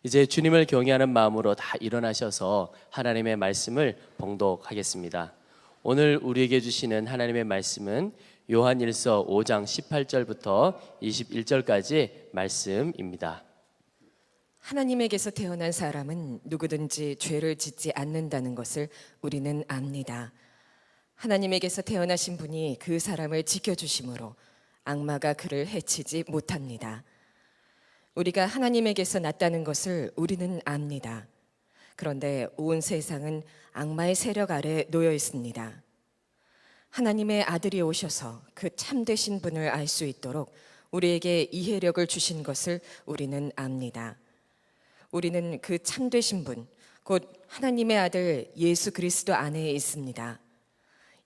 이제 주님을 경외하는 마음으로 다 일어나셔서 하나님의 말씀을 봉독하겠습니다. 오늘 우리에게 주시는 하나님의 말씀은 요한일서 5장 18절부터 21절까지 말씀입니다. 하나님에게서 태어난 사람은 누구든지 죄를 짓지 않는다는 것을 우리는 압니다. 하나님에게서 태어나신 분이 그 사람을 지켜주심으로 악마가 그를 해치지 못합니다. 우리가 하나님에게서 났다는 것을 우리는 압니다. 그런데 온 세상은 악마의 세력 아래 놓여 있습니다. 하나님의 아들이 오셔서 그 참되신 분을 알 수 있도록 우리에게 이해력을 주신 것을 우리는 압니다. 우리는 그 참되신 분, 곧 하나님의 아들 예수 그리스도 안에 있습니다.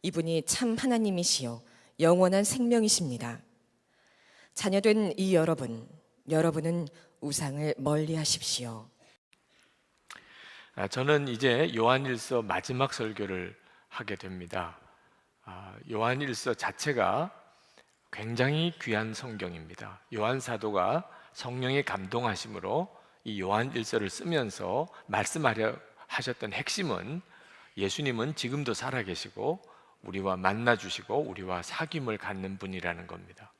이분이 참 하나님이시요 영원한 생명이십니다. 자녀된 이 여러분은 우상을 멀리하십시오. 저는 이제 요한일서 마지막 설교를 하게 됩니다. 요한일서 자체가 굉장히 귀한 성경입니다. 요한 사도가 성령의 감동하심으로 이 요한일서를 쓰면서 말씀하려 하셨던 핵심은 예수님은 지금도 살아계시고 우리와 만나주시고 우리와 사귐을 갖는 분이라는 겁니다.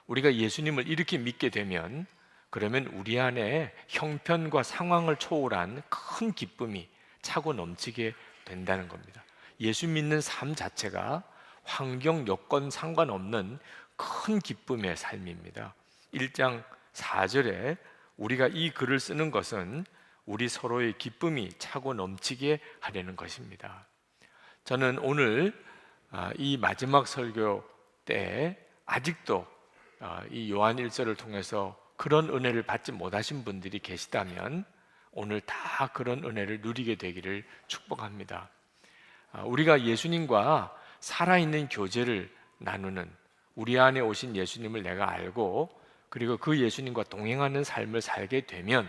우리가 예수님을 이렇게 믿게 되면 그러면 우리 안에 형편과 상황을 초월한 큰 기쁨이 차고 넘치게 된다는 겁니다. 예수 믿는 삶 자체가 환경, 여건 상관없는 큰 기쁨의 삶입니다. 1장 4절에 우리가 이 글을 쓰는 것은 우리 서로의 기쁨이 차고 넘치게 하려는 것입니다. 저는 오늘 이 마지막 설교 때 아직도 이 요한일서를 통해서 그런 은혜를 받지 못하신 분들이 계시다면 오늘 다 그런 은혜를 누리게 되기를 축복합니다. 우리가 예수님과 살아있는 교제를 나누는, 우리 안에 오신 예수님을 내가 알고 그리고 그 예수님과 동행하는 삶을 살게 되면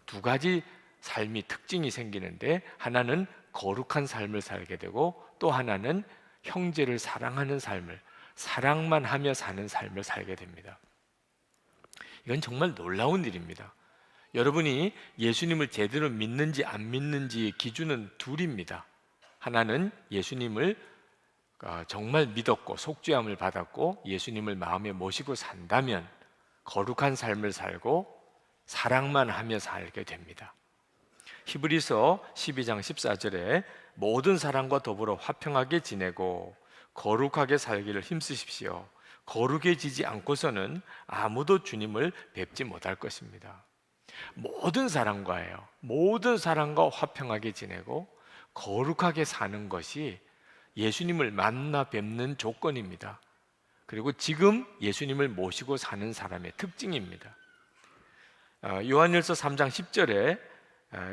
두 가지 삶이 특징이 생기는데, 하나는 거룩한 삶을 살게 되고 또 하나는 형제를 사랑하는 삶을, 사랑만 하며 사는 삶을 살게 됩니다. 이건 정말 놀라운 일입니다. 여러분이 예수님을 제대로 믿는지 안 믿는지의 기준은 둘입니다. 하나는 예수님을 정말 믿었고 속죄함을 받았고 예수님을 마음에 모시고 산다면 거룩한 삶을 살고 사랑만 하며 살게 됩니다. 히브리서 12장 14절에 모든 사람과 더불어 화평하게 지내고 거룩하게 살기를 힘쓰십시오. 거룩해지지 않고서는 아무도 주님을 뵙지 못할 것입니다. 모든 사람과예요. 모든 사람과 화평하게 지내고 거룩하게 사는 것이 예수님을 만나 뵙는 조건입니다. 그리고 지금 예수님을 모시고 사는 사람의 특징입니다. 요한일서 3장 10절에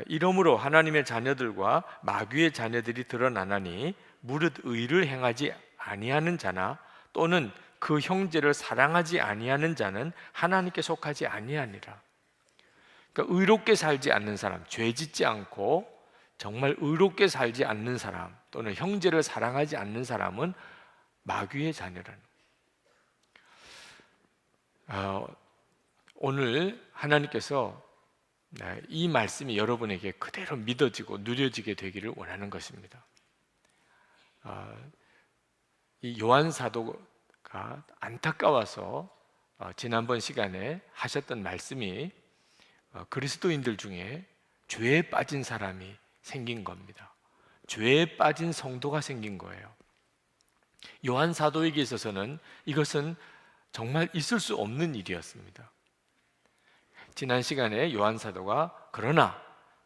이러므로 하나님의 자녀들과 마귀의 자녀들이 드러나나니 무릇 의를 행하지 아니하는 자나 또는 그 형제를 사랑하지 아니하는 자는 하나님께 속하지 아니하니라. 그러니까 의롭게 살지 않는 사람, 죄 짓지 않고 정말 의롭게 살지 않는 사람 또는 형제를 사랑하지 않는 사람은 마귀의 자녀라는 거예요. 오늘 하나님께서 이 말씀이 여러분에게 그대로 믿어지고 누려지게 되기를 원하는 것입니다. 이 요한 사도가 안타까워서 지난번 시간에 하셨던 말씀이 그리스도인들 중에 죄에 빠진 사람이 생긴 겁니다. 죄에 빠진 성도가 생긴 거예요. 요한 사도에게 있어서는 이것은 정말 있을 수 없는 일이었습니다. 지난 시간에 요한 사도가 그러나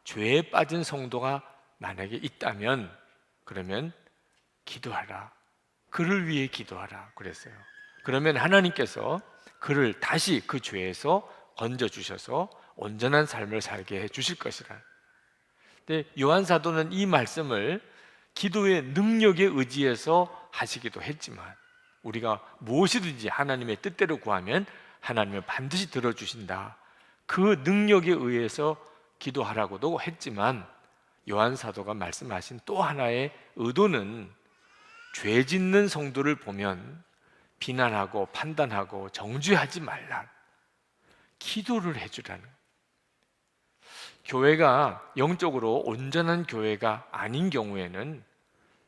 죄에 빠진 성도가 만약에 있다면 그러면 기도하라, 그를 위해 기도하라 그랬어요. 그러면 하나님께서 그를 다시 그 죄에서 건져주셔서 온전한 삶을 살게 해주실 것이라. 근데 요한 사도는 이 말씀을 기도의 능력에 의지해서 하시기도 했지만 우리가 무엇이든지 하나님의 뜻대로 구하면 하나님은 반드시 들어주신다, 그 능력에 의해서 기도하라고도 했지만 요한 사도가 말씀하신 또 하나의 의도는 죄 짓는 성도를 보면 비난하고 판단하고 정죄하지 말라, 기도를 해주라는. 교회가 영적으로 온전한 교회가 아닌 경우에는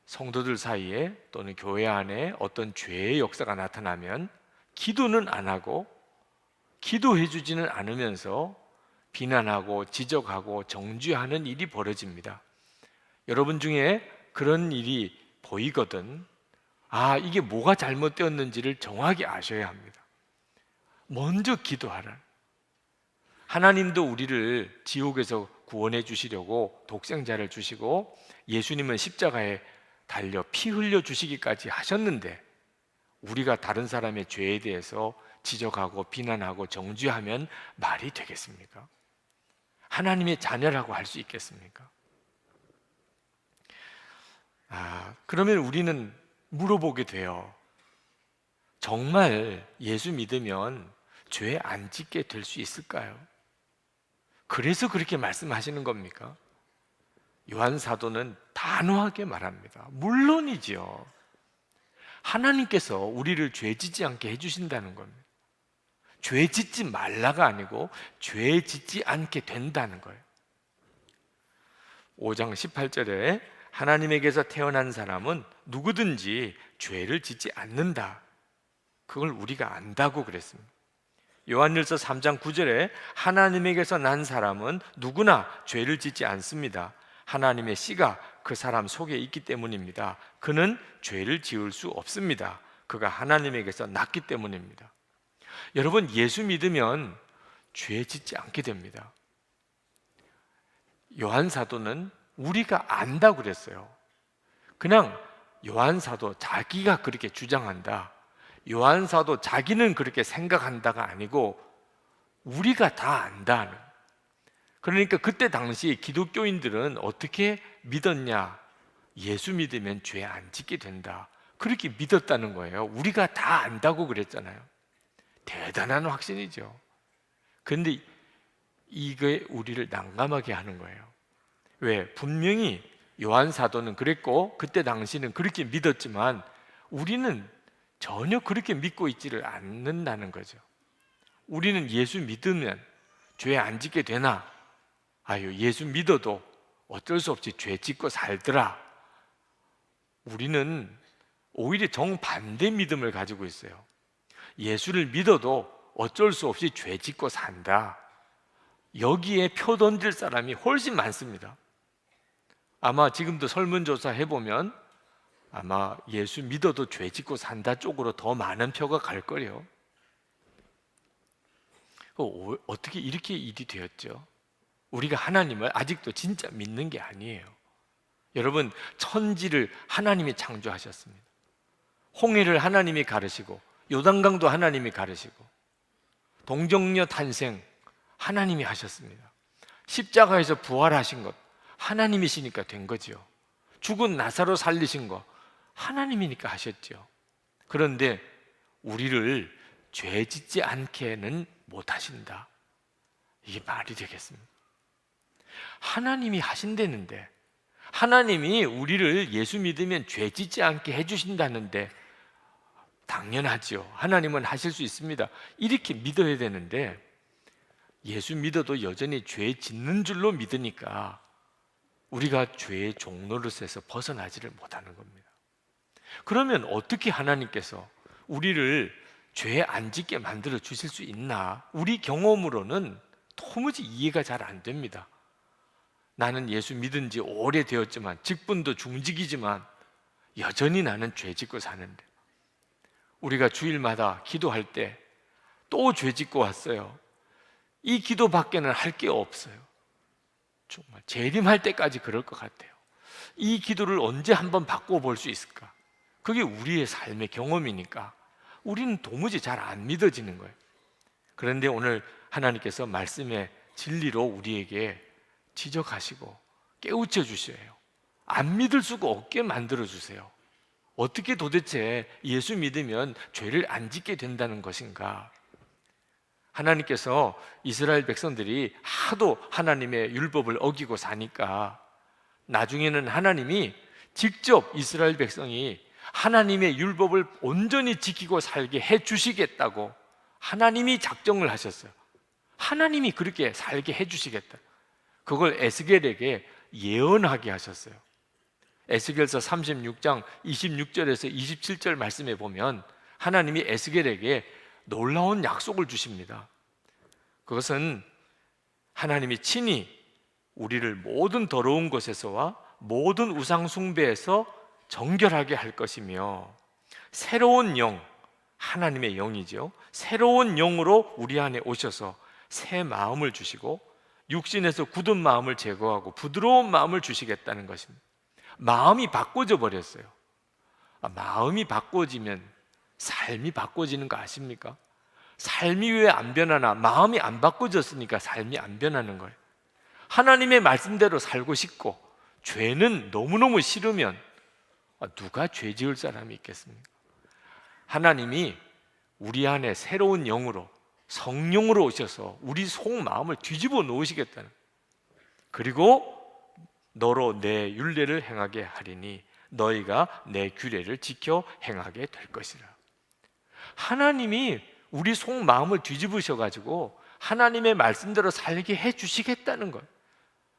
성도들 사이에 또는 교회 안에 어떤 죄의 역사가 나타나면 기도는 안 하고 기도해 주지는 않으면서 비난하고 지적하고 정죄하는 일이 벌어집니다. 여러분 중에 그런 일이 보이거든 이게 뭐가 잘못되었는지를 정확히 아셔야 합니다. 먼저 기도하라. 하나님도 우리를 지옥에서 구원해 주시려고 독생자를 주시고 예수님은 십자가에 달려 피 흘려 주시기까지 하셨는데 우리가 다른 사람의 죄에 대해서 지적하고 비난하고 정죄하면 말이 되겠습니까? 하나님의 자녀라고 할 수 있겠습니까? 그러면 우리는 물어보게 돼요. 정말 예수 믿으면 죄 안 짓게 될 수 있을까요? 그래서 그렇게 말씀하시는 겁니까? 요한 사도는 단호하게 말합니다. 물론이지요. 하나님께서 우리를 죄 짓지 않게 해주신다는 겁니다. 죄 짓지 말라가 아니고 죄 짓지 않게 된다는 거예요. 5장 18절에 하나님에게서 태어난 사람은 누구든지 죄를 짓지 않는다. 그걸 우리가 안다고 그랬습니다. 요한일서 3장 9절에 하나님에게서 난 사람은 누구나 죄를 짓지 않습니다. 하나님의 씨가 그 사람 속에 있기 때문입니다. 그는 죄를 지을 수 없습니다. 그가 하나님에게서 났기 때문입니다. 여러분, 예수 믿으면 죄 짓지 않게 됩니다. 요한 사도는 우리가 안다고 그랬어요. 그냥 요한 사도 자기가 그렇게 주장한다, 요한 사도 자기는 그렇게 생각한다가 아니고 우리가 다 안다는. 그러니까 그때 당시 기독교인들은 어떻게 믿었냐? 예수 믿으면 죄 안 짓게 된다, 그렇게 믿었다는 거예요. 우리가 다 안다고 그랬잖아요. 대단한 확신이죠. 그런데 이게 우리를 난감하게 하는 거예요. 왜? 분명히 요한 사도는 그랬고 그때 당시는 그렇게 믿었지만 우리는 전혀 그렇게 믿고 있지를 않는다는 거죠. 우리는 예수 믿으면 죄 안 짓게 되나? 예수 믿어도 어쩔 수 없이 죄 짓고 살더라. 우리는 오히려 정반대 믿음을 가지고 있어요. 예수를 믿어도 어쩔 수 없이 죄 짓고 산다. 여기에 표 던질 사람이 훨씬 많습니다. 아마 지금도 설문조사 해보면 아마 예수 믿어도 죄 짓고 산다 쪽으로 더 많은 표가 갈 거예요. 어떻게 이렇게 일이 되었죠? 우리가 하나님을 아직도 진짜 믿는 게 아니에요. 여러분, 천지를 하나님이 창조하셨습니다. 홍해를 하나님이 가르시고 요단강도 하나님이 가르시고 동정녀 탄생 하나님이 하셨습니다. 십자가에서 부활하신 것 하나님이시니까 된 거죠. 죽은 나사로 살리신 거 하나님이니까 하셨죠. 그런데 우리를 죄 짓지 않게는 못 하신다. 이게 말이 되겠습니까? 하나님이 하신다는데, 하나님이 우리를 예수 믿으면 죄 짓지 않게 해주신다는데 당연하죠. 하나님은 하실 수 있습니다. 이렇게 믿어야 되는데 예수 믿어도 여전히 죄 짓는 줄로 믿으니까 우리가 죄의 종노릇에서 벗어나지를 못하는 겁니다. 그러면 어떻게 하나님께서 우리를 죄 안 짓게 만들어 주실 수 있나? 우리 경험으로는 도무지 이해가 잘 안 됩니다. 나는 예수 믿은 지 오래되었지만, 직분도 중직이지만 여전히 나는 죄 짓고 사는데, 우리가 주일마다 기도할 때 또 죄 짓고 왔어요. 이 기도밖에는 할 게 없어요. 정말 재림할 때까지 그럴 것 같아요. 이 기도를 언제 한번 바꿔볼 수 있을까? 그게 우리의 삶의 경험이니까 우리는 도무지 잘 안 믿어지는 거예요. 그런데 오늘 하나님께서 말씀의 진리로 우리에게 지적하시고 깨우쳐 주셔요. 안 믿을 수가 없게 만들어 주세요. 어떻게 도대체 예수 믿으면 죄를 안 짓게 된다는 것인가? 하나님께서 이스라엘 백성들이 하도 하나님의 율법을 어기고 사니까 나중에는 하나님이 직접 이스라엘 백성이 하나님의 율법을 온전히 지키고 살게 해주시겠다고 하나님이 작정을 하셨어요. 하나님이 그렇게 살게 해주시겠다. 그걸 에스겔에게 예언하게 하셨어요. 에스겔서 36장 26절에서 27절 말씀에 보면 하나님이 에스겔에게 놀라운 약속을 주십니다. 그것은 하나님이 친히 우리를 모든 더러운 것에서와 모든 우상 숭배에서 정결하게 할 것이며 새로운 영, 하나님의 영이죠. 새로운 영으로 우리 안에 오셔서 새 마음을 주시고 육신에서 굳은 마음을 제거하고 부드러운 마음을 주시겠다는 것입니다. 마음이 바꿔져 버렸어요. 마음이 바꿔지면 삶이 바꿔지는 거 아십니까? 삶이 왜 안 변하나? 마음이 안 바꿔졌으니까 삶이 안 변하는 거예요. 하나님의 말씀대로 살고 싶고 죄는 너무너무 싫으면 누가 죄 지을 사람이 있겠습니까? 하나님이 우리 안에 새로운 영으로 성령으로 오셔서 우리 속마음을 뒤집어 놓으시겠다는, 그리고 너로 내 율례를 행하게 하리니 너희가 내 규례를 지켜 행하게 될 것이라. 하나님이 우리 속마음을 뒤집으셔가지고 하나님의 말씀대로 살게 해주시겠다는 거예요.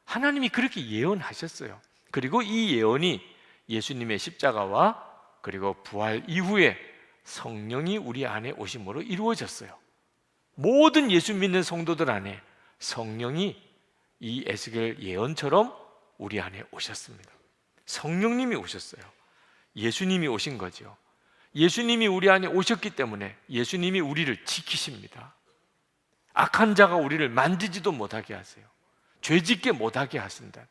하나님이 그렇게 예언하셨어요. 그리고 이 예언이 예수님의 십자가와 그리고 부활 이후에 성령이 우리 안에 오심으로 이루어졌어요. 모든 예수 믿는 성도들 안에 성령이 이 에스겔 예언처럼 우리 안에 오셨습니다. 성령님이 오셨어요. 예수님이 오신 거죠. 예수님이 우리 안에 오셨기 때문에 예수님이 우리를 지키십니다. 악한 자가 우리를 만지지도 못하게 하세요. 죄짓게 못하게 하신다.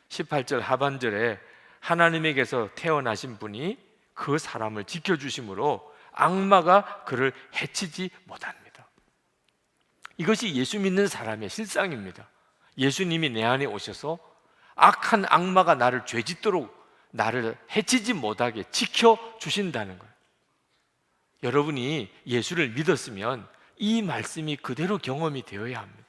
18절 하반절에 하나님에게서 태어나신 분이 그 사람을 지켜주심으로 악마가 그를 해치지 못합니다. 이것이 예수 믿는 사람의 실상입니다. 예수님이 내 안에 오셔서 악한 악마가 나를 죄짓도록 나를 해치지 못하게 지켜주신다는 거예요. 여러분이 예수를 믿었으면 이 말씀이 그대로 경험이 되어야 합니다.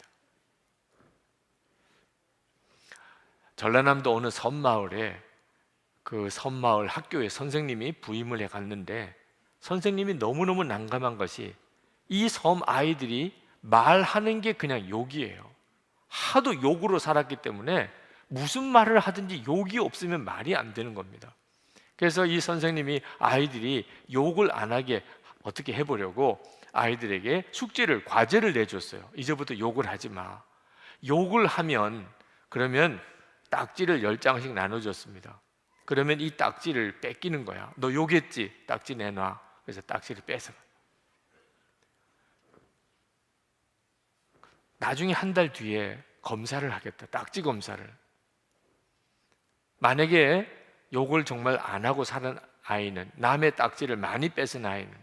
전라남도 어느 섬마을에 그 섬마을 학교에 선생님이 부임을 해 갔는데 선생님이 너무너무 난감한 것이 이 섬 아이들이 말하는 게 그냥 욕이에요. 하도 욕으로 살았기 때문에 무슨 말을 하든지 욕이 없으면 말이 안 되는 겁니다. 그래서 이 선생님이 아이들이 욕을 안 하게 어떻게 해보려고 아이들에게 숙제를, 과제를 내줬어요. 이제부터 욕을 하지 마. 욕을 하면 그러면 딱지를 10장씩 나눠줬습니다. 그러면 이 딱지를 뺏기는 거야. 너 욕했지? 딱지 내놔. 그래서 딱지를 뺏어. 나중에 한 달 뒤에 검사를 하겠다. 딱지 검사를. 만약에 욕을 정말 안 하고 사는 아이는, 남의 딱지를 많이 뺏은 아이는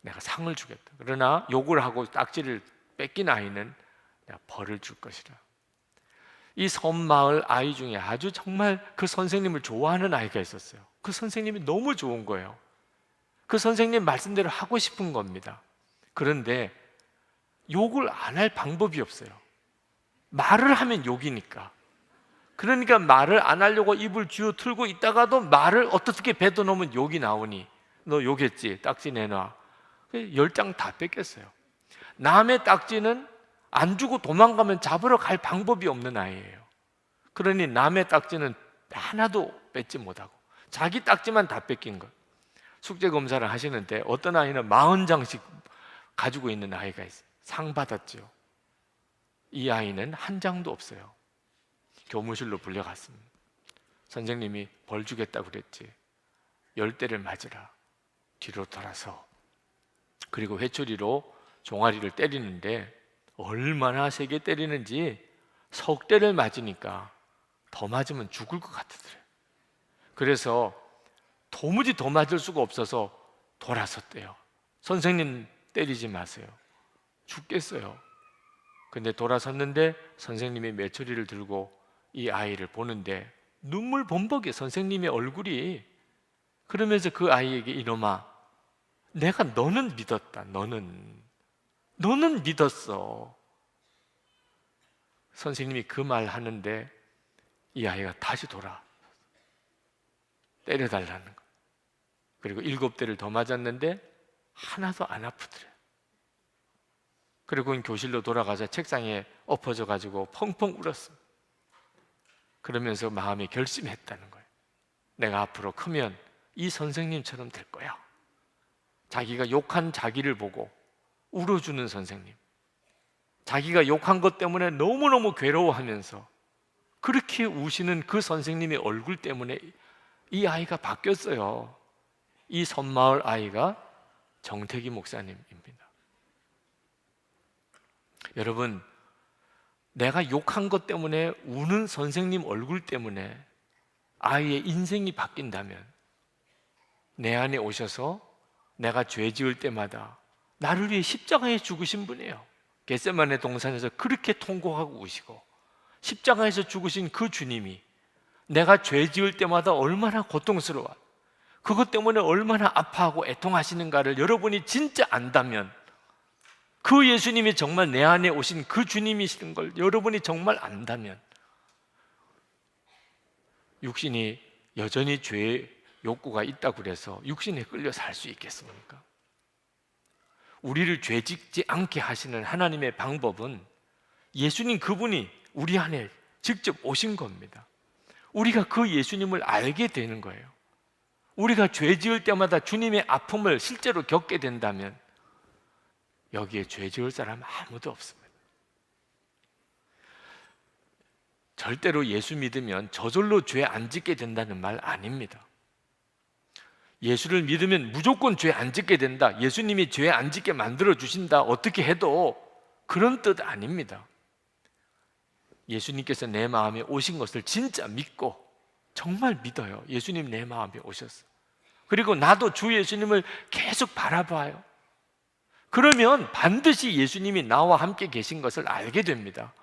내가 상을 주겠다. 그러나 욕을 하고 딱지를 뺏긴 아이는 내가 벌을 줄 것이라. 이 섬마을 아이 중에 아주 정말 그 선생님을 좋아하는 아이가 있었어요. 그 선생님이 너무 좋은 거예요. 그 선생님 말씀대로 하고 싶은 겁니다. 그런데 욕을 안 할 방법이 없어요. 말을 하면 욕이니까. 그러니까 말을 안 하려고 입을 쥐어 틀고 있다가도 말을 어떻게 뱉어 놓으면 욕이 나오니 너 욕했지? 딱지 내놔. 10장 다 뺏겼어요. 남의 딱지는 안 주고 도망가면 잡으러 갈 방법이 없는 아이예요. 그러니 남의 딱지는 하나도 뺏지 못하고 자기 딱지만 다 뺏긴 것. 숙제 검사를 하시는데 어떤 아이는 40장씩 가지고 있는 아이가 있어요. 상 받았죠. 이 아이는 한 장도 없어요. 교무실로 불려갔습니다. 선생님이 벌 주겠다고 그랬지. 10대를 맞으라. 뒤로 돌아서. 그리고 회초리로 종아리를 때리는데 얼마나 세게 때리는지 석 대를 맞으니까 더 맞으면 죽을 것 같더래요. 그래서 도무지 더 맞을 수가 없어서 돌아섰대요. 선생님 때리지 마세요. 죽겠어요. 근데 돌아섰는데 선생님이 메추리를 들고 이 아이를 보는데 눈물 범벅에 선생님의 얼굴이. 그러면서 그 아이에게 이놈아, 내가 너는 믿었다. 너는 믿었어. 선생님이 그 말 하는데 이 아이가 다시 돌아 때려달라는 거. 그리고 7대를 더 맞았는데 하나도 안 아프더래. 그리고 교실로 돌아가서 책상에 엎어져 가지고 펑펑 울었습니다. 그러면서 마음에 결심했다는 거예요. 내가 앞으로 크면 이 선생님처럼 될 거야. 자기가 욕한 자기를 보고 울어주는 선생님, 자기가 욕한 것 때문에 너무너무 괴로워하면서 그렇게 우시는 그 선생님의 얼굴 때문에 이 아이가 바뀌었어요. 이 섬마을 아이가 정태기 목사님입니다. 여러분, 내가 욕한 것 때문에 우는 선생님 얼굴 때문에 아이의 인생이 바뀐다면 내 안에 오셔서 내가 죄 지을 때마다 나를 위해 십자가에 죽으신 분이에요. 겟세마네 동산에서 그렇게 통곡하고 우시고 십자가에서 죽으신 그 주님이 내가 죄 지을 때마다 얼마나 고통스러워, 그것 때문에 얼마나 아파하고 애통하시는가를 여러분이 진짜 안다면, 그 예수님이 정말 내 안에 오신 그 주님이시는 걸 여러분이 정말 안다면, 육신이 여전히 죄의 욕구가 있다고 그래서 육신에 끌려 살 수 있겠습니까? 우리를 죄 짓지 않게 하시는 하나님의 방법은 예수님 그분이 우리 안에 직접 오신 겁니다. 우리가 그 예수님을 알게 되는 거예요. 우리가 죄 지을 때마다 주님의 아픔을 실제로 겪게 된다면 여기에 죄 지을 사람 아무도 없습니다. 절대로 예수 믿으면 저절로 죄 안 짓게 된다는 말 아닙니다. 예수를 믿으면 무조건 죄 안 짓게 된다, 예수님이 죄 안 짓게 만들어 주신다, 어떻게 해도, 그런 뜻 아닙니다. 예수님께서 내 마음에 오신 것을 진짜 믿고 정말 믿어요. 예수님 내 마음에 오셨어. 그리고 나도 주 예수님을 계속 바라봐요. 그러면 반드시 예수님이 나와 함께 계신 것을 알게 됩니다.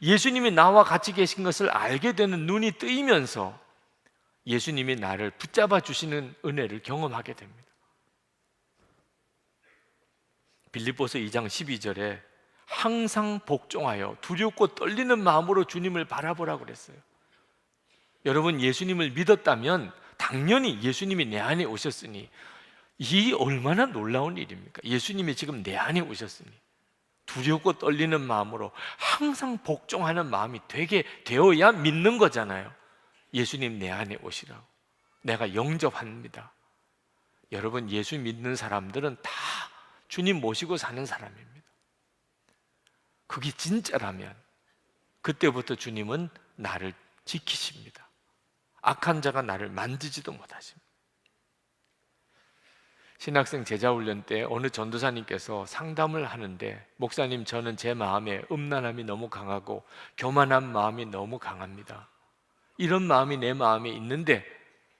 예수님이 나와 같이 계신 것을 알게 되는 눈이 뜨이면서 예수님이 나를 붙잡아 주시는 은혜를 경험하게 됩니다. 빌립보서 2장 12절에 항상 복종하여 두렵고 떨리는 마음으로 주님을 바라보라고 그랬어요. 여러분, 예수님을 믿었다면 당연히 예수님이 내 안에 오셨으니, 이 얼마나 놀라운 일입니까? 예수님이 지금 내 안에 오셨으니 두렵고 떨리는 마음으로 항상 복종하는 마음이 되게 되어야 믿는 거잖아요. 예수님 내 안에 오시라고 내가 영접합니다. 여러분, 예수 믿는 사람들은 다 주님 모시고 사는 사람입니다. 그게 진짜라면 그때부터 주님은 나를 지키십니다. 악한 자가 나를 만지지도 못하십니다. 신학생 제자훈련 때 어느 전도사님께서 상담을 하는데, 목사님, 저는 제 마음에 음란함이 너무 강하고 교만한 마음이 너무 강합니다. 이런 마음이 내 마음에 있는데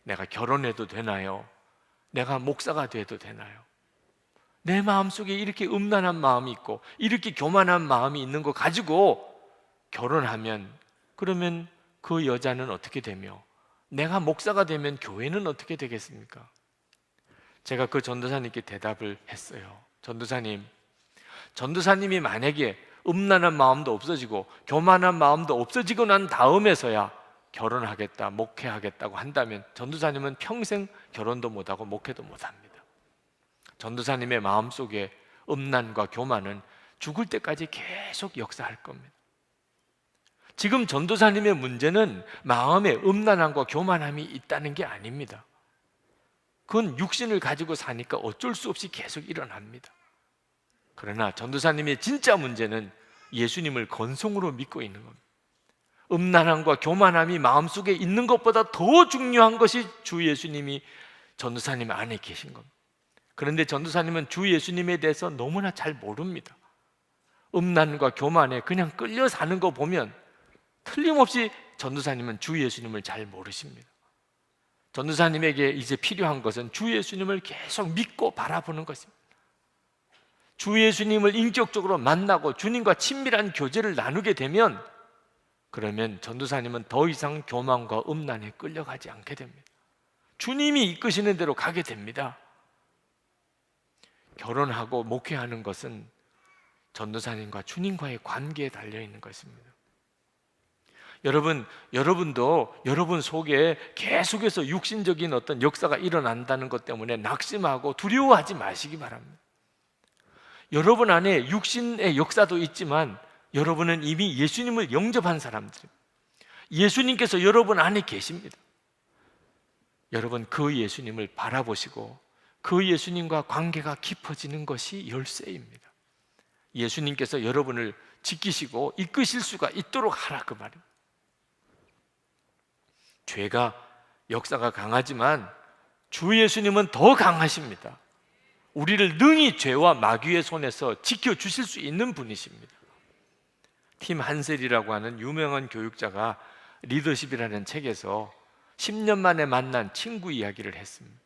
내가 결혼해도 되나요? 내가 목사가 돼도 되나요? 내 마음속에 이렇게 음란한 마음이 있고 이렇게 교만한 마음이 있는 거 가지고 결혼하면 그러면 그 여자는 어떻게 되며 내가 목사가 되면 교회는 어떻게 되겠습니까? 제가 그 전도사님께 대답을 했어요. 전도사님이 만약에 음란한 마음도 없어지고 교만한 마음도 없어지고 난 다음에서야 결혼하겠다, 목회하겠다고 한다면 전도사님은 평생 결혼도 못하고 목회도 못합니다. 전도사님의 마음속에 음란과 교만은 죽을 때까지 계속 역사할 겁니다. 지금 전도사님의 문제는 마음에 음란함과 교만함이 있다는 게 아닙니다. 그건 육신을 가지고 사니까 어쩔 수 없이 계속 일어납니다. 그러나 전도사님의 진짜 문제는 예수님을 건성으로 믿고 있는 겁니다. 음란함과 교만함이 마음속에 있는 것보다 더 중요한 것이 주 예수님이 전도사님 안에 계신 겁니다. 그런데 전도사님은 주 예수님에 대해서 너무나 잘 모릅니다. 음란과 교만에 그냥 끌려 사는 거 보면 틀림없이 전도사님은 주 예수님을 잘 모르십니다. 전도사님에게 이제 필요한 것은 주 예수님을 계속 믿고 바라보는 것입니다. 주 예수님을 인격적으로 만나고 주님과 친밀한 교제를 나누게 되면, 그러면 전도사님은 더 이상 교만과 음란에 끌려가지 않게 됩니다. 주님이 이끄시는 대로 가게 됩니다. 결혼하고 목회하는 것은 전도사님과 주님과의 관계에 달려있는 것입니다. 여러분도 여러분 속에 계속해서 육신적인 어떤 역사가 일어난다는 것 때문에 낙심하고 두려워하지 마시기 바랍니다. 여러분 안에 육신의 역사도 있지만 여러분은 이미 예수님을 영접한 사람들입니다. 예수님께서 여러분 안에 계십니다. 여러분 그 예수님을 바라보시고 그 예수님과 관계가 깊어지는 것이 열쇠입니다. 예수님께서 여러분을 지키시고 이끄실 수가 있도록 하라 그 말입니다. 죄가 역사가 강하지만 주 예수님은 더 강하십니다. 우리를 능히 죄와 마귀의 손에서 지켜주실 수 있는 분이십니다. 팀 한셀이라고 하는 유명한 교육자가 리더십이라는 책에서 10년 만에 만난 친구 이야기를 했습니다.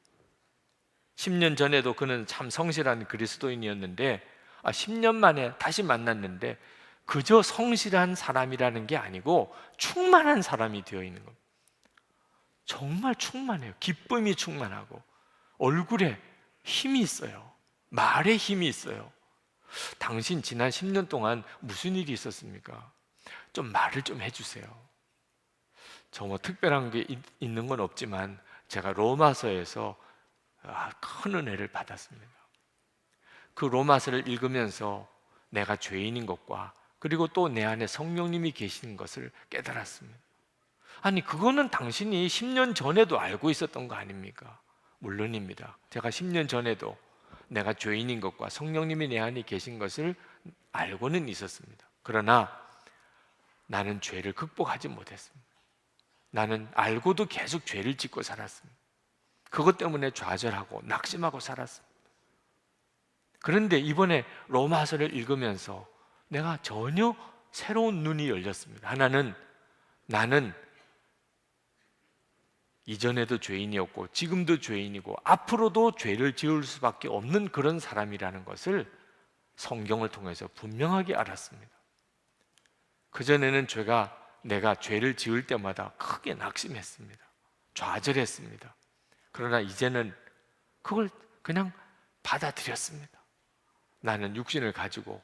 10년 전에도 그는 참 성실한 그리스도인이었는데 10년 만에 다시 만났는데 그저 성실한 사람이라는 게 아니고 충만한 사람이 되어 있는 겁니다. 정말 충만해요. 기쁨이 충만하고 얼굴에 힘이 있어요. 말에 힘이 있어요. 당신 지난 10년 동안 무슨 일이 있었습니까? 좀 말을 좀 해주세요. 저 뭐 특별한 게 있는 건 없지만 제가 로마서에서 큰 은혜를 받았습니다. 그 로마서를 읽으면서 내가 죄인인 것과 그리고 또 내 안에 성령님이 계시는 것을 깨달았습니다. 아니 그거는 당신이 10년 전에도 알고 있었던 거 아닙니까? 물론입니다. 제가 10년 전에도 내가 죄인인 것과 성령님이 내 안에 계신 것을 알고는 있었습니다. 그러나 나는 죄를 극복하지 못했습니다. 나는 알고도 계속 죄를 짓고 살았습니다. 그것 때문에 좌절하고 낙심하고 살았습니다. 그런데 이번에 로마서를 읽으면서 내가 전혀 새로운 눈이 열렸습니다. 하나는 나는 이전에도 죄인이었고 지금도 죄인이고 앞으로도 죄를 지을 수밖에 없는 그런 사람이라는 것을 성경을 통해서 분명하게 알았습니다. 그전에는 내가 죄를 지을 때마다 크게 낙심했습니다. 좌절했습니다. 그러나 이제는 그걸 그냥 받아들였습니다. 나는 육신을 가지고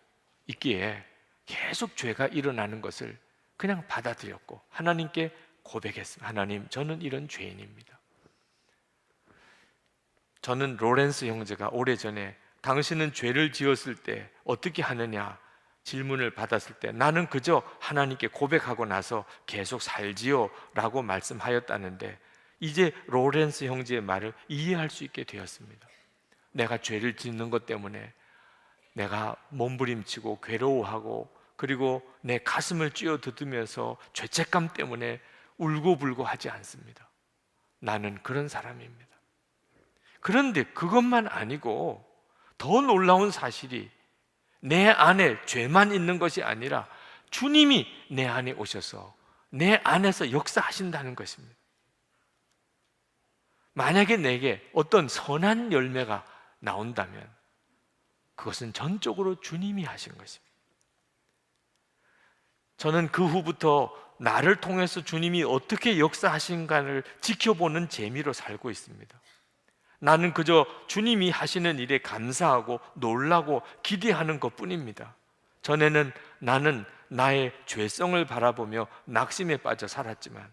있기에 계속 죄가 일어나는 것을 그냥 받아들였고 하나님께 고백했습니다. 하나님, 저는 이런 죄인입니다. 저는 로렌스 형제가 오래전에 당신은 죄를 지었을 때 어떻게 하느냐 질문을 받았을 때 나는 그저 하나님께 고백하고 나서 계속 살지요 라고 말씀하였다는데 이제 로렌스 형제의 말을 이해할 수 있게 되었습니다. 내가 죄를 짓는 것 때문에 내가 몸부림치고 괴로워하고 그리고 내 가슴을 쥐어뜯으면서 죄책감 때문에 울고불고 하지 않습니다. 나는 그런 사람입니다. 그런데 그것만 아니고 더 놀라운 사실이 내 안에 죄만 있는 것이 아니라 주님이 내 안에 오셔서 내 안에서 역사하신다는 것입니다. 만약에 내게 어떤 선한 열매가 나온다면 그것은 전적으로 주님이 하신 것입니다. 저는 그 후부터 나를 통해서 주님이 어떻게 역사하신가를 지켜보는 재미로 살고 있습니다. 나는 그저 주님이 하시는 일에 감사하고 놀라고 기대하는 것뿐입니다. 전에는 나는 나의 죄성을 바라보며 낙심에 빠져 살았지만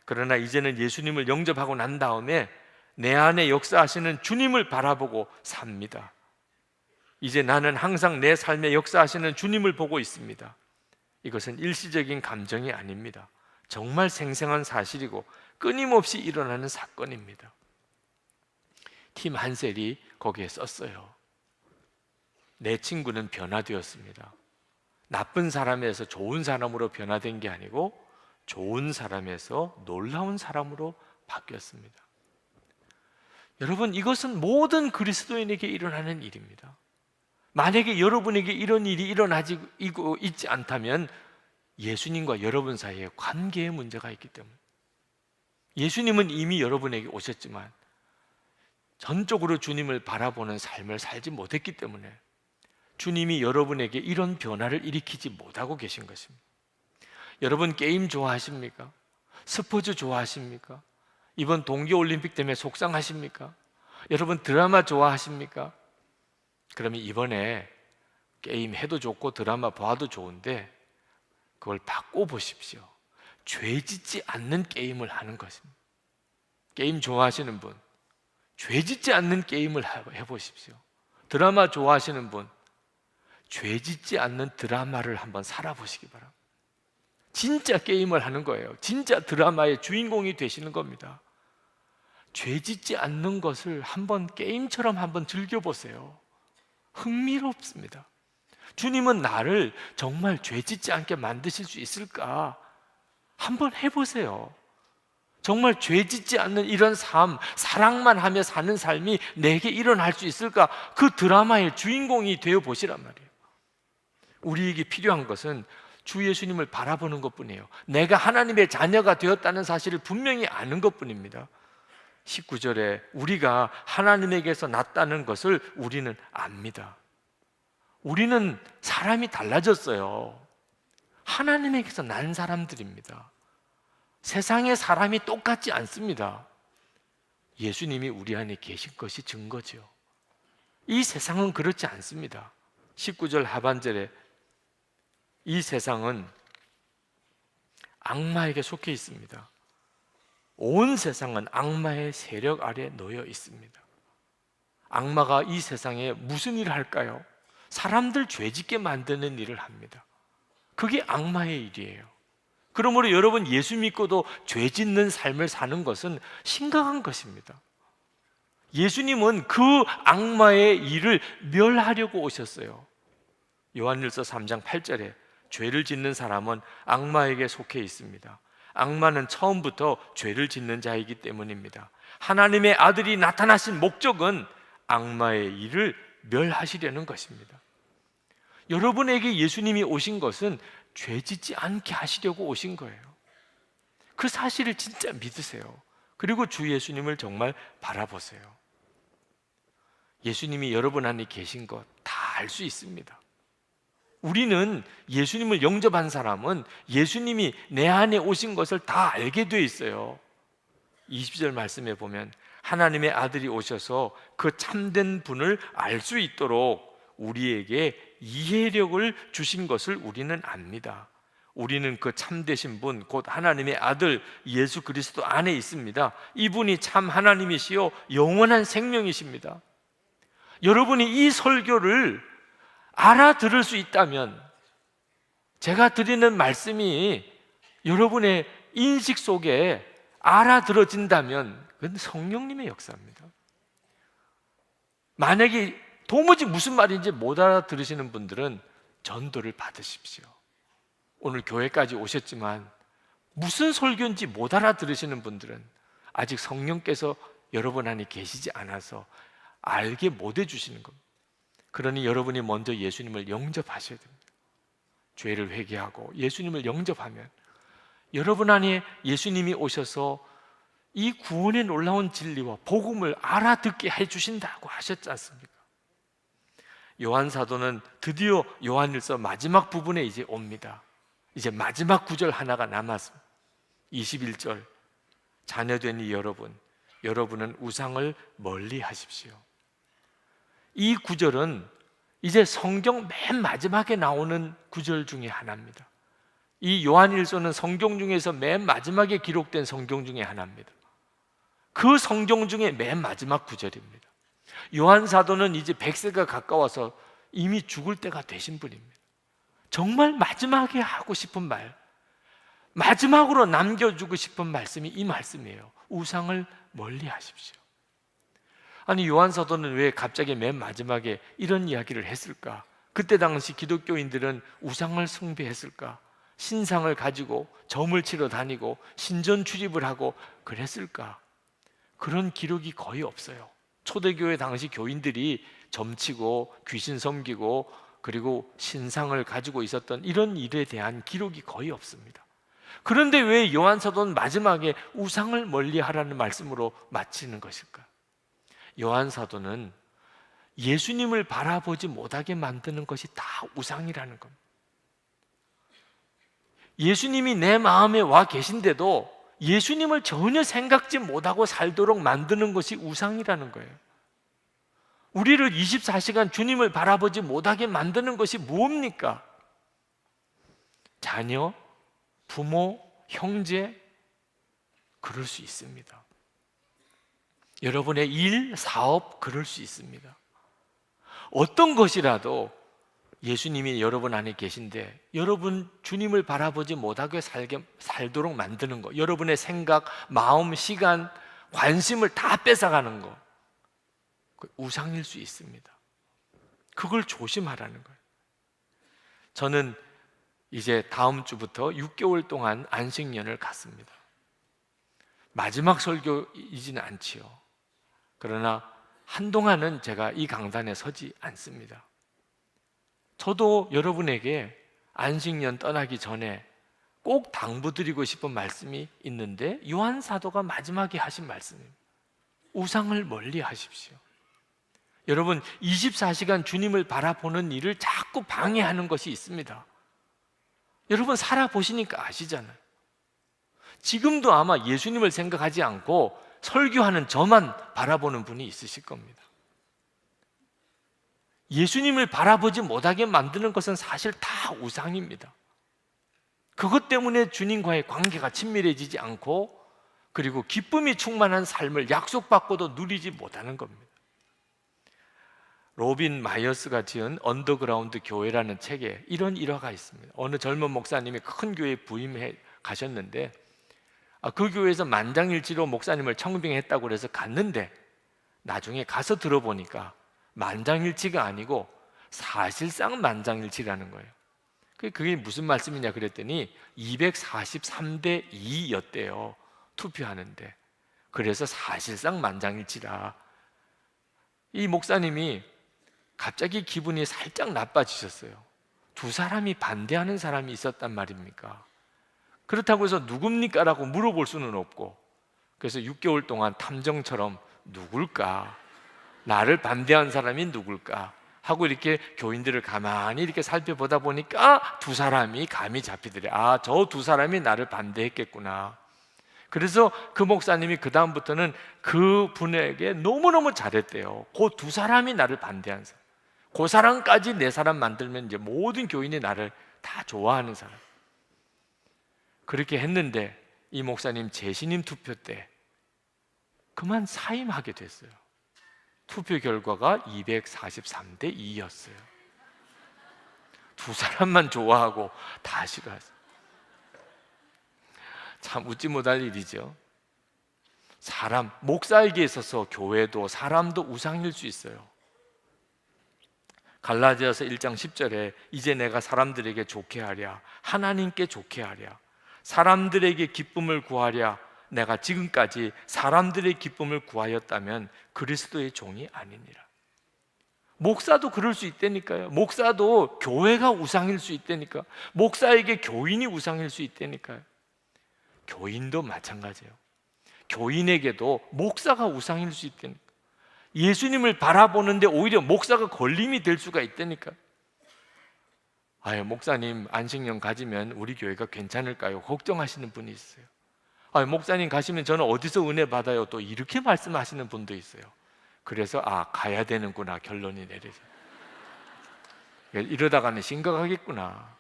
그러나 이제는 예수님을 영접하고 난 다음에 내 안에 역사하시는 주님을 바라보고 삽니다. 이제 나는 항상 내 삶에 역사하시는 주님을 보고 있습니다. 이것은 일시적인 감정이 아닙니다. 정말 생생한 사실이고 끊임없이 일어나는 사건입니다. 팀 한셀이 거기에 썼어요. 내 친구는 변화되었습니다. 나쁜 사람에서 좋은 사람으로 변화된 게 아니고 좋은 사람에서 놀라운 사람으로 바뀌었습니다. 여러분, 이것은 모든 그리스도인에게 일어나는 일입니다. 만약에 여러분에게 이런 일이 일어나고 있지 않다면 예수님과 여러분 사이에 관계의 문제가 있기 때문에 예수님은 이미 여러분에게 오셨지만 전적으로 주님을 바라보는 삶을 살지 못했기 때문에 주님이 여러분에게 이런 변화를 일으키지 못하고 계신 것입니다. 여러분 게임 좋아하십니까? 스포츠 좋아하십니까? 이번 동계올림픽 때문에 속상하십니까? 여러분 드라마 좋아하십니까? 그러면 이번에 게임 해도 좋고 드라마 봐도 좋은데 그걸 바꿔보십시오. 죄 짓지 않는 게임을 하는 것입니다. 게임 좋아하시는 분, 죄 짓지 않는 게임을 해보십시오. 드라마 좋아하시는 분, 죄 짓지 않는 드라마를 한번 살아보시기 바랍니다. 진짜 게임을 하는 거예요. 진짜 드라마의 주인공이 되시는 겁니다. 죄 짓지 않는 것을 한번 게임처럼 한번 즐겨보세요. 흥미롭습니다. 주님은 나를 정말 죄 짓지 않게 만드실 수 있을까? 한번 해보세요. 정말 죄 짓지 않는 이런 삶, 사랑만 하며 사는 삶이 내게 일어날 수 있을까? 그 드라마의 주인공이 되어 보시란 말이에요. 우리에게 필요한 것은 주 예수님을 바라보는 것뿐이에요. 내가 하나님의 자녀가 되었다는 사실을 분명히 아는 것뿐입니다. 19절에 우리가 하나님에게서 났다는 것을 우리는 압니다. 우리는 사람이 달라졌어요. 하나님에게서 난 사람들입니다. 세상의 사람이 똑같지 않습니다. 예수님이 우리 안에 계신 것이 증거죠. 이 세상은 그렇지 않습니다. 19절 하반절에 이 세상은 악마에게 속해 있습니다. 온 세상은 악마의 세력 아래 놓여 있습니다. 악마가 이 세상에 무슨 일을 할까요? 사람들 죄짓게 만드는 일을 합니다. 그게 악마의 일이에요. 그러므로 여러분 예수 믿고도 죄짓는 삶을 사는 것은 심각한 것입니다. 예수님은 그 악마의 일을 멸하려고 오셨어요. 요한일서 3장 8절에 죄를 짓는 사람은 악마에게 속해 있습니다. 악마는 처음부터 죄를 짓는 자이기 때문입니다. 하나님의 아들이 나타나신 목적은 악마의 일을 멸하시려는 것입니다. 여러분에게 예수님이 오신 것은 죄 짓지 않게 하시려고 오신 거예요. 그 사실을 진짜 믿으세요. 그리고 주 예수님을 정말 바라보세요. 예수님이 여러분 안에 계신 것 다 알 수 있습니다. 우리는 예수님을 영접한 사람은 예수님이 내 안에 오신 것을 다 알게 돼 있어요. 20절 말씀에 보면 하나님의 아들이 오셔서 그 참된 분을 알 수 있도록 우리에게 이해력을 주신 것을 우리는 압니다. 우리는 그 참되신 분, 곧 하나님의 아들 예수 그리스도 안에 있습니다. 이분이 참 하나님이시요 영원한 생명이십니다. 여러분이 이 설교를 알아들을 수 있다면, 제가 드리는 말씀이 여러분의 인식 속에 알아들어진다면 그건 성령님의 역사입니다. 만약에 도무지 무슨 말인지 못 알아들으시는 분들은 전도를 받으십시오. 오늘 교회까지 오셨지만 무슨 설교인지 못 알아들으시는 분들은 아직 성령께서 여러분 안에 계시지 않아서 알게 못 해주시는 겁니다. 그러니 여러분이 먼저 예수님을 영접하셔야 됩니다. 죄를 회개하고 예수님을 영접하면 여러분 안에 예수님이 오셔서 이 구원의 놀라운 진리와 복음을 알아듣게 해주신다고 하셨지 않습니까? 요한 사도는 드디어 요한일서 마지막 부분에 이제 옵니다. 이제 마지막 구절 하나가 남았습니다. 21절, 자녀된 이 여러분, 여러분은 우상을 멀리 하십시오. 이 구절은 이제 성경 맨 마지막에 나오는 구절 중에 하나입니다. 이 요한일서는 성경 중에서 맨 마지막에 기록된 성경 중에 하나입니다. 그 성경 중에 맨 마지막 구절입니다. 요한 사도는 이제 100세가 가까워서 이미 죽을 때가 되신 분입니다. 정말 마지막에 하고 싶은 말, 마지막으로 남겨주고 싶은 말씀이 이 말씀이에요. 우상을 멀리 하십시오. 아니, 요한 사도는 왜 갑자기 맨 마지막에 이런 이야기를 했을까? 그때 당시 기독교인들은 우상을 숭배했을까? 신상을 가지고 점을 치러 다니고 신전 출입을 하고 그랬을까? 그런 기록이 거의 없어요. 초대교회 당시 교인들이 점치고 귀신 섬기고 그리고 신상을 가지고 있었던 이런 일에 대한 기록이 거의 없습니다. 그런데 왜 요한 사도는 마지막에 우상을 멀리하라는 말씀으로 마치는 것일까? 요한 사도는 예수님을 바라보지 못하게 만드는 것이 다 우상이라는 겁니다. 예수님이 내 마음에 와 계신데도 예수님을 전혀 생각지 못하고 살도록 만드는 것이 우상이라는 거예요. 우리를 24시간 주님을 바라보지 못하게 만드는 것이 무엇입니까? 자녀, 부모, 형제, 그럴 수 있습니다. 여러분의 일, 사업, 그럴 수 있습니다. 어떤 것이라도 예수님이 여러분 안에 계신데 여러분 주님을 바라보지 못하게 살도록 만드는 거, 여러분의 생각, 마음, 시간, 관심을 다 뺏어가는 거, 그 우상일 수 있습니다. 그걸 조심하라는 거예요. 저는 이제 다음 주부터 6개월 동안 안식년을 갖습니다. 마지막 설교이지는 않지요. 그러나 한동안은 제가 이 강단에 서지 않습니다. 저도 여러분에게 안식년 떠나기 전에 꼭 당부드리고 싶은 말씀이 있는데, 요한 사도가 마지막에 하신 말씀입니다. 우상을 멀리 하십시오. 여러분, 24시간 주님을 바라보는 일을 자꾸 방해하는 것이 있습니다. 여러분 살아보시니까 아시잖아요. 지금도 아마 예수님을 생각하지 않고 설교하는 저만 바라보는 분이 있으실 겁니다. 예수님을 바라보지 못하게 만드는 것은 사실 다 우상입니다. 그것 때문에 주님과의 관계가 친밀해지지 않고, 그리고 기쁨이 충만한 삶을 약속받고도 누리지 못하는 겁니다. 로빈 마이어스가 지은 언더그라운드 교회라는 책에 이런 일화가 있습니다. 어느 젊은 목사님이 큰 교회에 부임해 가셨는데, 그 교회에서 만장일치로 목사님을 청빙했다고 그래서 갔는데, 나중에 가서 들어보니까 만장일치가 아니고 사실상 만장일치라는 거예요. 그게 무슨 말씀이냐 그랬더니 243대 2였대요, 투표하는데. 그래서 사실상 만장일치라. 이 목사님이 갑자기 기분이 살짝 나빠지셨어요. 두 사람이 반대하는 사람이 있었단 말입니까? 그렇다고 해서 누굽니까? 라고 물어볼 수는 없고, 그래서 6개월 동안 탐정처럼 누굴까? 나를 반대한 사람이 누굴까? 하고 이렇게 교인들을 가만히 이렇게 살펴보다 보니까 두 사람이 감이 잡히더래. 저 두 사람이 나를 반대했겠구나. 그래서 그 목사님이 그 다음부터는 그 분에게 너무너무 잘했대요. 그 두 사람이 나를 반대한 사람, 그 사람까지 내 사람 만들면 이제 모든 교인이 나를 다 좋아하는 사람. 그렇게 했는데 이 목사님 재신임 투표 때 그만 사임하게 됐어요. 투표 결과가 243대 2였어요. 두 사람만 좋아하고 다 싫어했어요. 참 웃지 못할 일이죠. 사람, 목사에게 있어서 교회도 사람도 우상일 수 있어요. 갈라디아서 1장 10절에 이제 내가 사람들에게 좋게 하랴, 하나님께 좋게 하랴, 사람들에게 기쁨을 구하랴, 내가 지금까지 사람들의 기쁨을 구하였다면 그리스도의 종이 아니니라. 목사도 그럴 수 있다니까요. 목사도 교회가 우상일 수 있다니까. 목사에게 교인이 우상일 수 있다니까요. 교인도 마찬가지예요. 교인에게도 목사가 우상일 수 있다니까. 예수님을 바라보는데 오히려 목사가 걸림이 될 수가 있다니까. 목사님 안식년 가지면 우리 교회가 괜찮을까요? 걱정하시는 분이 있어요. 목사님 가시면 저는 어디서 은혜 받아요? 또 이렇게 말씀하시는 분도 있어요. 그래서 가야 되는구나 결론이 내려져. 이러다가는 심각하겠구나.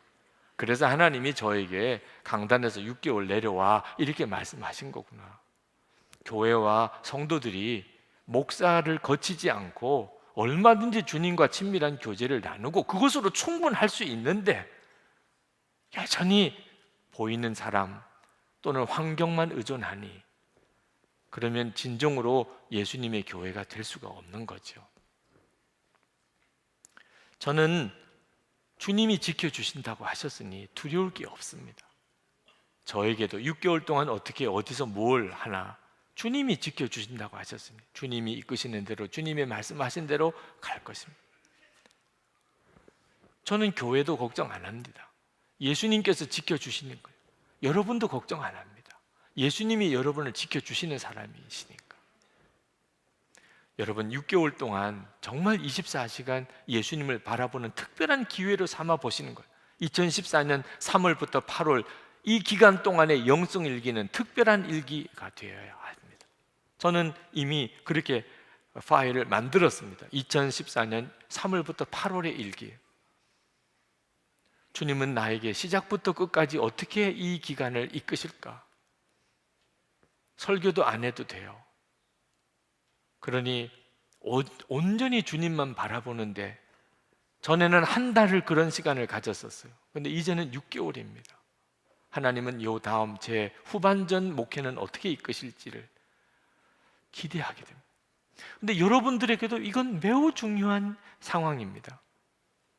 그래서 하나님이 저에게 강단에서 6개월 내려와 이렇게 말씀하신 거구나. 교회와 성도들이 목사를 거치지 않고 얼마든지 주님과 친밀한 교제를 나누고 그것으로 충분할 수 있는데, 여전히 보이는 사람 또는 환경만 의존하니 그러면 진정으로 예수님의 교회가 될 수가 없는 거죠. 저는 주님이 지켜주신다고 하셨으니 두려울 게 없습니다. 저에게도 6개월 동안 어떻게 어디서 뭘 하나, 주님이 지켜주신다고 하셨습니다. 주님이 이끄시는 대로, 주님의 말씀하신 대로 갈 것입니다. 저는 교회도 걱정 안 합니다. 예수님께서 지켜주시는 거예요. 여러분도 걱정 안 합니다. 예수님이 여러분을 지켜주시는 사람이시니까. 여러분 6개월 동안 정말 24시간 예수님을 바라보는 특별한 기회로 삼아 보시는 거예요. 2014년 3월부터 8월 이 기간 동안의 영성 일기는 특별한 일기가 되어야 합니다. 저는 이미 그렇게 파일을 만들었습니다. 2014년 3월부터 8월의 일기. 주님은 나에게 시작부터 끝까지 어떻게 이 기간을 이끄실까? 설교도 안 해도 돼요. 그러니 온전히 주님만 바라보는데 전에는 한 달을 그런 시간을 가졌었어요. 근데 이제는 6개월입니다. 하나님은 요 다음 제 후반전 목회는 어떻게 이끄실지를 기대하게 됩니다. 근데 여러분들에게도 이건 매우 중요한 상황입니다.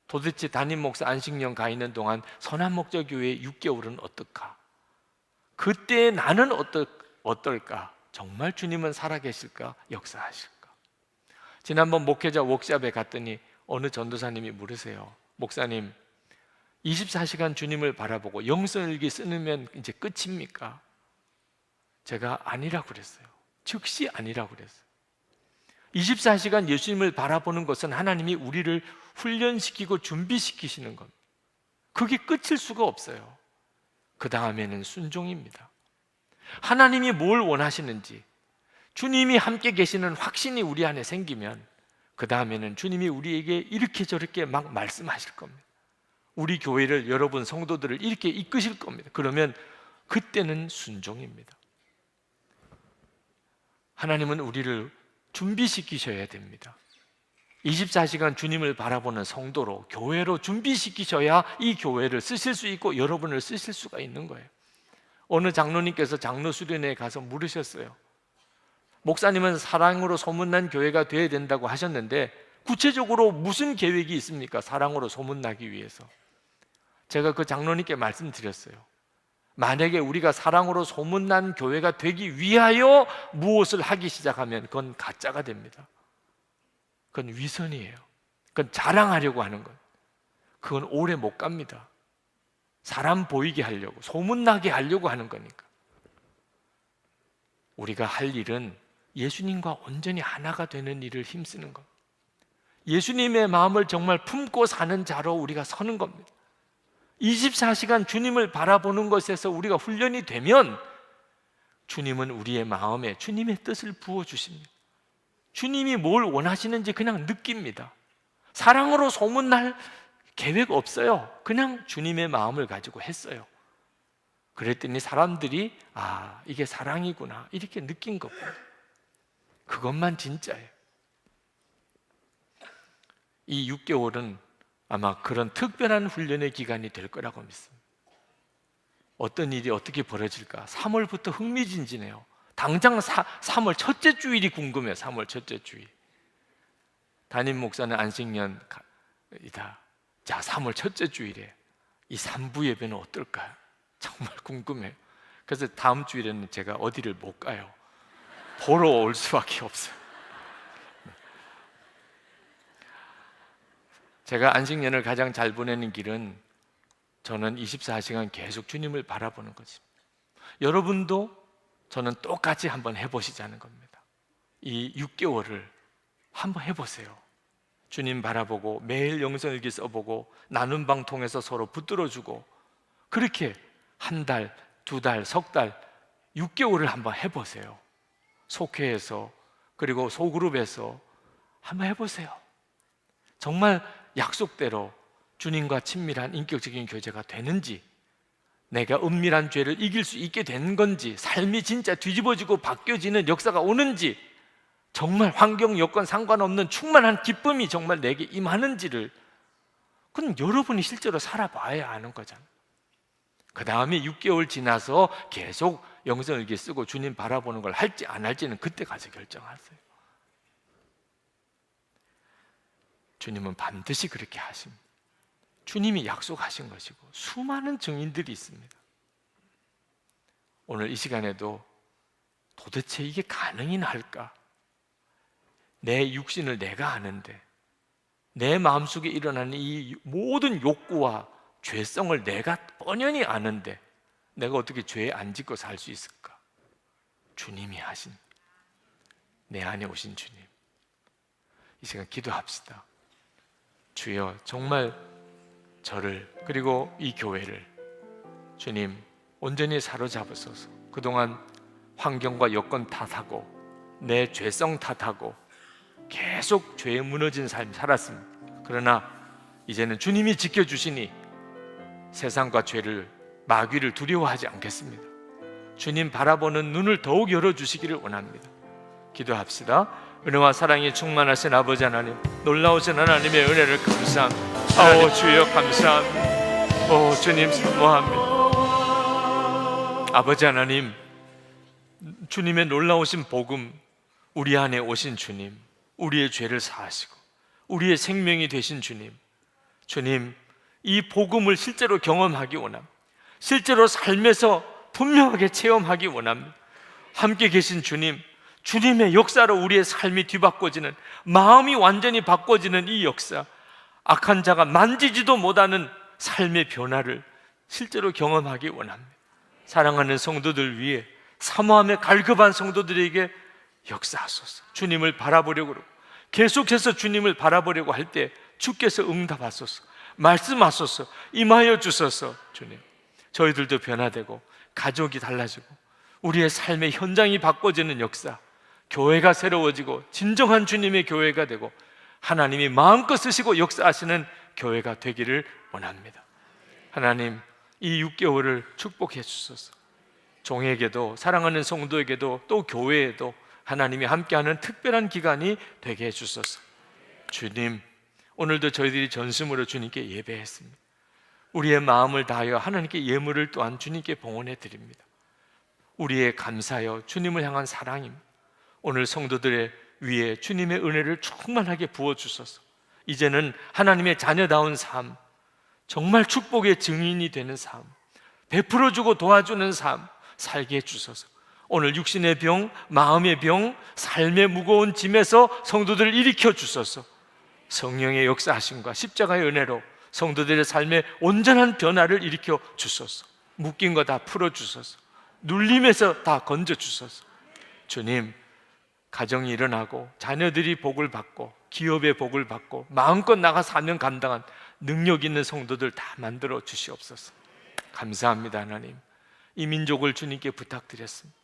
도대체 담임 목사 안식년 가 있는 동안 선한목자교회 6개월은 어떨까? 그때 나는 어떨까? 정말 주님은 살아계실까? 역사하실까? 지난번 목회자 워크숍에 갔더니 어느 전도사님이 물으세요. 목사님, 24시간 주님을 바라보고 영성일기 쓰면 이제 끝입니까? 제가 아니라고 그랬어요. 즉시 아니라고 그랬어요. 24시간 예수님을 바라보는 것은 하나님이 우리를 훈련시키고 준비시키시는 겁니다. 그게 끝일 수가 없어요. 그 다음에는 순종입니다. 하나님이 뭘 원하시는지, 주님이 함께 계시는 확신이 우리 안에 생기면 그 다음에는 주님이 우리에게 이렇게 저렇게 막 말씀하실 겁니다. 우리 교회를, 여러분 성도들을 이렇게 이끄실 겁니다. 그러면 그때는 순종입니다. 하나님은 우리를 준비시키셔야 됩니다. 24시간 주님을 바라보는 성도로, 교회로 준비시키셔야 이 교회를 쓰실 수 있고 여러분을 쓰실 수가 있는 거예요. 어느 장로님께서 장로 수련회에 가서 물으셨어요. 목사님은 사랑으로 소문난 교회가 되어야 된다고 하셨는데 구체적으로 무슨 계획이 있습니까? 사랑으로 소문나기 위해서. 제가 그 장로님께 말씀드렸어요. 만약에 우리가 사랑으로 소문난 교회가 되기 위하여 무엇을 하기 시작하면 그건 가짜가 됩니다. 그건 위선이에요. 그건 자랑하려고 하는 것. 그건 오래 못 갑니다. 사람 보이게 하려고, 소문나게 하려고 하는 거니까. 우리가 할 일은 예수님과 온전히 하나가 되는 일을 힘쓰는 것. 예수님의 마음을 정말 품고 사는 자로 우리가 서는 겁니다. 24시간 주님을 바라보는 것에서 우리가 훈련이 되면 주님은 우리의 마음에 주님의 뜻을 부어주십니다. 주님이 뭘 원하시는지 그냥 느낍니다. 사랑으로 소문날 계획 없어요. 그냥 주님의 마음을 가지고 했어요. 그랬더니 사람들이 이게 사랑이구나 이렇게 느낀 겁니다. 그것만 진짜예요. 이 6개월은 아마 그런 특별한 훈련의 기간이 될 거라고 믿습니다. 어떤 일이 어떻게 벌어질까? 3월부터 흥미진진해요. 당장 3월 첫째 주일이 궁금해요. 3월 첫째 주일. 담임 목사는 안식년이다. 자, 3월 첫째 주일에 이 3부 예배는 어떨까요? 정말 궁금해요. 그래서 다음 주일에는 제가 어디를 못 가요. 보러 올 수밖에 없어요. 제가 안식년을 가장 잘 보내는 길은 저는 24시간 계속 주님을 바라보는 것입니다. 여러분도 저는 똑같이 한번 해보시자는 겁니다. 이 6개월을 한번 해보세요. 주님 바라보고 매일 영성일기 써보고 나눔 방 통해서 서로 붙들어주고 그렇게 한 달, 두 달, 석 달, 6개월을 한번 해보세요. 속회에서 그리고 소그룹에서 한번 해보세요. 정말 약속대로 주님과 친밀한 인격적인 교제가 되는지, 내가 은밀한 죄를 이길 수 있게 된 건지, 삶이 진짜 뒤집어지고 바뀌어지는 역사가 오는지, 정말 환경 여건 상관없는 충만한 기쁨이 정말 내게 임하는지를, 그건 여러분이 실제로 살아봐야 아는 거잖아요. 그 다음에 6개월 지나서 계속 영성일기 쓰고 주님 바라보는 걸 할지 안 할지는 그때 가서 결정하세요. 주님은 반드시 그렇게 하십니다. 주님이 약속하신 것이고 수많은 증인들이 있습니다. 오늘 이 시간에도 도대체 이게 가능이나 할까? 내 육신을 내가 아는데, 내 마음속에 일어나는 이 모든 욕구와 죄성을 내가 뻔연히 아는데 내가 어떻게 죄에 안 짓고 살 수 있을까? 주님이 하신, 내 안에 오신 주님. 이 시간 기도합시다. 주여, 정말 저를 그리고 이 교회를 주님 온전히 사로잡으소서. 그동안 환경과 여건 탓하고 내 죄성 탓하고 계속 죄에 무너진 삶 살았습니다. 그러나 이제는 주님이 지켜주시니 세상과 죄를, 마귀를 두려워하지 않겠습니다. 주님 바라보는 눈을 더욱 열어주시기를 원합니다. 기도합시다. 은혜와 사랑이 충만하신 아버지 하나님, 놀라우신 하나님의 은혜를 감사합니다. 주여 감사합니다. 주님 사모합니다. 아버지 하나님, 주님의 놀라우신 복음, 우리 안에 오신 주님, 우리의 죄를 사하시고 우리의 생명이 되신 주님, 주님, 이 복음을 실제로 경험하기 원합니다. 실제로 삶에서 분명하게 체험하기 원합니다. 함께 계신 주님, 주님의 역사로 우리의 삶이 뒤바꿔지는, 마음이 완전히 바꿔지는 이 역사, 악한 자가 만지지도 못하는 삶의 변화를 실제로 경험하기 원합니다. 사랑하는 성도들 위해, 사모함에 갈급한 성도들에게 역사하소서. 주님을 바라보려고 그러고 계속해서 주님을 바라보려고 할 때 주께서 응답하소서, 말씀하소서, 임하여 주소서. 주님, 저희들도 변화되고 가족이 달라지고 우리의 삶의 현장이 바꿔지는 역사, 교회가 새로워지고 진정한 주님의 교회가 되고 하나님이 마음껏 쓰시고 역사하시는 교회가 되기를 원합니다. 하나님, 이 6개월을 축복해 주소서. 종에게도, 사랑하는 성도에게도, 또 교회에도 하나님이 함께하는 특별한 기간이 되게 해 주소서. 주님, 오늘도 저희들이 전심으로 주님께 예배했습니다. 우리의 마음을 다하여 하나님께 예물을 또한 주님께 봉헌해 드립니다. 우리의 감사여 주님을 향한 사랑입니다. 오늘 성도들의 위에 주님의 은혜를 충만하게 부어주소서. 이제는 하나님의 자녀다운 삶, 정말 축복의 증인이 되는 삶, 베풀어주고 도와주는 삶 살게 해주소서. 오늘 육신의 병, 마음의 병, 삶의 무거운 짐에서 성도들을 일으켜 주소서. 성령의 역사하심과 십자가의 은혜로 성도들의 삶에 온전한 변화를 일으켜 주소서. 묶인 거 다 풀어주소서. 눌림에서 다 건져주소서. 주님, 가정이 일어나고 자녀들이 복을 받고 기업의 복을 받고 마음껏 나가 사명 감당한 능력 있는 성도들 다 만들어 주시옵소서. 감사합니다. 하나님, 이 민족을 주님께 부탁드렸습니다.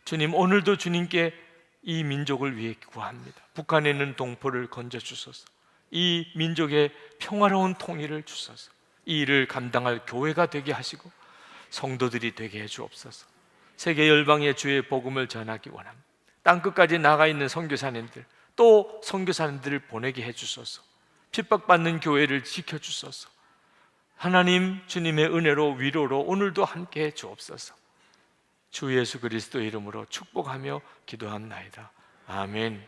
주님, 오늘도 주님께 이 민족을 위해 구합니다. 북한에 있는 동포를 건져주소서. 이 민족의 평화로운 통일을 주소서. 이 일을 감당할 교회가 되게 하시고 성도들이 되게 해주옵소서. 세계 열방의 주의 복음을 전하기 원합니다. 땅끝까지 나가 있는 선교사님들, 또 선교사님들을 보내게 해주소서. 핍박받는 교회를 지켜주소서. 하나님, 주님의 은혜로 위로로 오늘도 함께 해 주옵소서. 주 예수 그리스도 이름으로 축복하며 기도합나이다. 아멘.